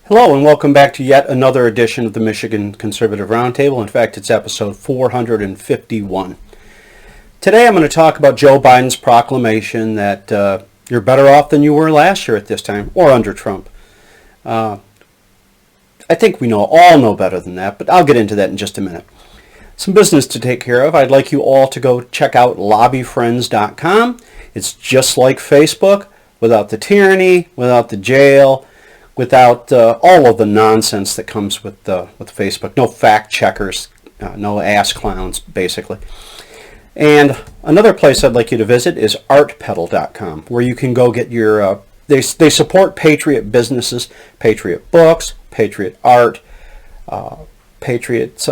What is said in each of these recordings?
Hello and welcome back to yet another edition of the Michigan Conservative Roundtable. In fact, it's episode 451. Today I'm going to talk about Joe Biden's proclamation that you're better off than you were last year at this time, or under Trump. I think we all know better than that, but I'll get into that in just a minute. Some business to take care of. I'd like you all to go check out lobbyfriends.com. It's just like Facebook, without the tyranny, without the jail, without all of the nonsense that comes with Facebook. No fact checkers, no ass clowns, basically. And another place I'd like you to visit is artpeddle.com, where you can go get your, they support patriot businesses, patriot books, patriot art, patriot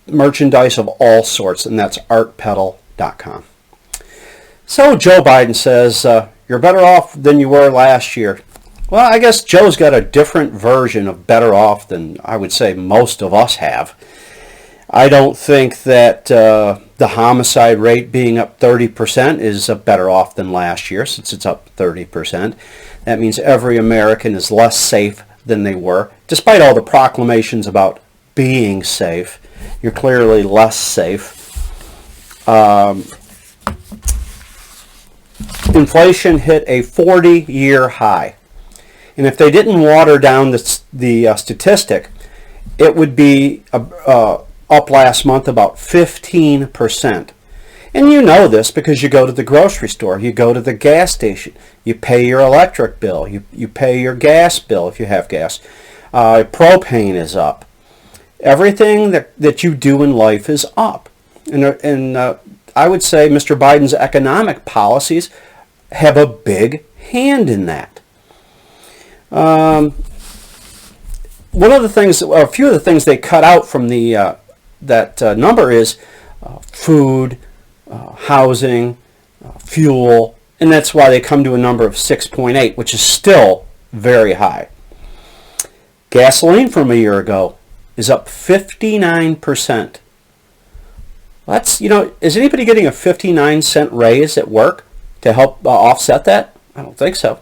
merchandise of all sorts, and that's artpeddle.com. So Joe Biden says, you're better off than you were last year. Well, I guess Joe's got a different version of better off than I would say most of us have. I don't think that the homicide rate being up 30% is better off than last year, since it's up 30%. That means every American is less safe than they were. Despite all the proclamations about being safe, you're clearly less safe. Inflation hit a 40-year high. And if they didn't water down the statistic, it would be up last month about 15%. And you know this because you go to the grocery store, you go to the gas station, you pay your electric bill, you pay your gas bill if you have gas. Propane is up. Everything that you do in life is up. And I would say Mr. Biden's economic policies have a big hand in that. One of the things, or a few of the things they cut out from that number is food, housing, fuel, and that's why they come to a number of 6.8, which is still very high. Gasoline from a year ago is up 59%. That's, is anybody getting a 59-cent raise at work to help offset that? I don't think so.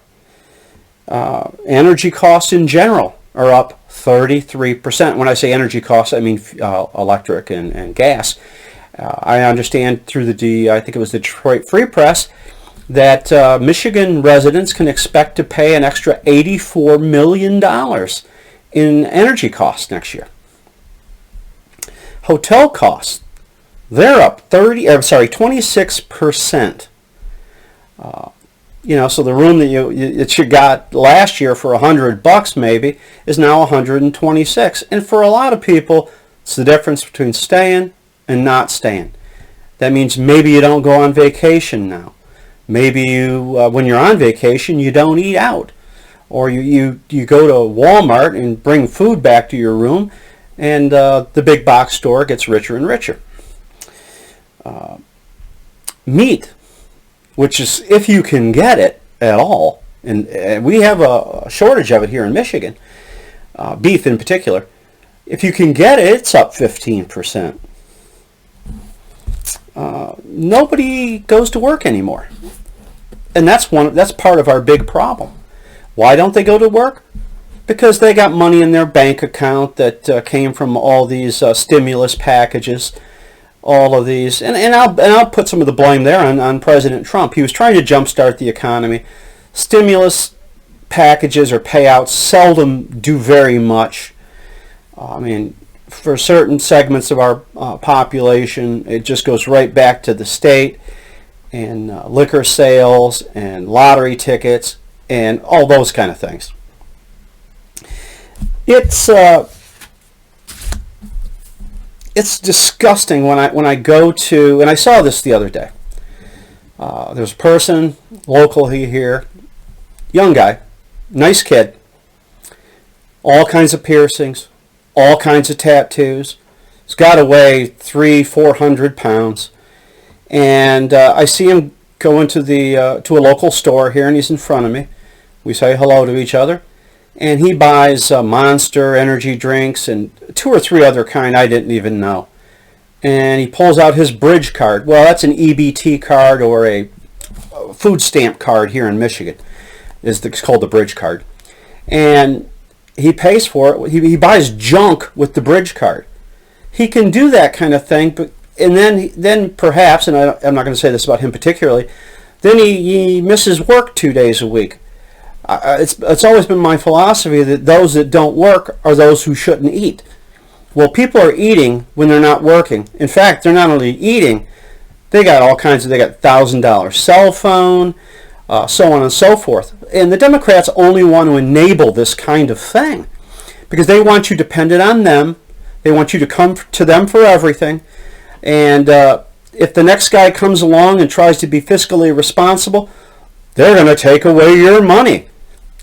Energy costs in general are up 33%. When I say energy costs, I mean electric and gas. I understand through I think it was the Detroit Free Press, that Michigan residents can expect to pay an extra $84 million in energy costs next year. Hotel costs, they're up 26%. So the room that you got last year for $100 maybe is now $126. And for a lot of people, it's the difference between staying and not staying. That means maybe you don't go on vacation now. Maybe you, when you're on vacation, you don't eat out. Or you go to Walmart and bring food back to your room, and the big box store gets richer and richer. Meat, which is, if you can get it at all, and we have a shortage of it here in Michigan, beef in particular. If you can get it, it's up 15%. Nobody goes to work anymore, and that's part of our big problem. Why don't they go to work? Because they got money in their bank account that came from all these stimulus packages. All of these, and I'll put some of the blame there on President Trump. He was trying to jumpstart the economy. Stimulus packages or payouts seldom do very much. For certain segments of our population, it just goes right back to the state and liquor sales and lottery tickets and all those kind of things. It's disgusting when I go to, and I saw this the other day. There's a person locally here, young guy, nice kid, all kinds of piercings, all kinds of tattoos. He's got to weigh 300-400 pounds, and I see him go into to a local store here, and he's in front of me. We say hello to each other. And he buys Monster energy drinks and 2 or 3 other kind I didn't even know. And he pulls out his bridge card. Well, that's an EBT card or a food stamp card here in Michigan. It's called the bridge card. And he pays for it. He buys junk with the bridge card. He can do that kind of thing, but then perhaps, and I'm not going to say this about him particularly, then he misses work 2 days a week. It's always been my philosophy that those that don't work are those who shouldn't eat. Well, people are eating when they're not working. In fact, they're not only eating, they got $1,000 cell phone, so on and so forth. And the Democrats only want to enable this kind of thing because they want you dependent on them. They want you to come to them for everything. And if the next guy comes along and tries to be fiscally responsible, they're going to take away your money.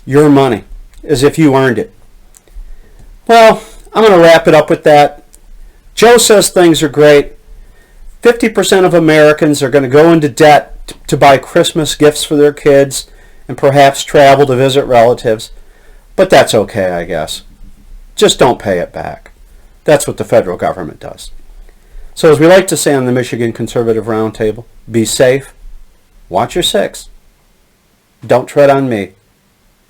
Your money, as if you earned it. Well, I'm going to wrap it up with that. Joe says things are great. 50% of Americans are going to go into debt to buy Christmas gifts for their kids and perhaps travel to visit relatives. But that's okay, I guess. Just don't pay it back. That's what the federal government does. So as we like to say on the Michigan Conservative Roundtable, be safe, watch your six, don't tread on me,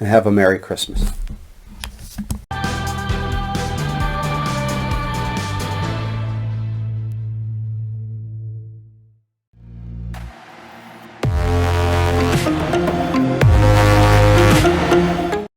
and have a Merry Christmas.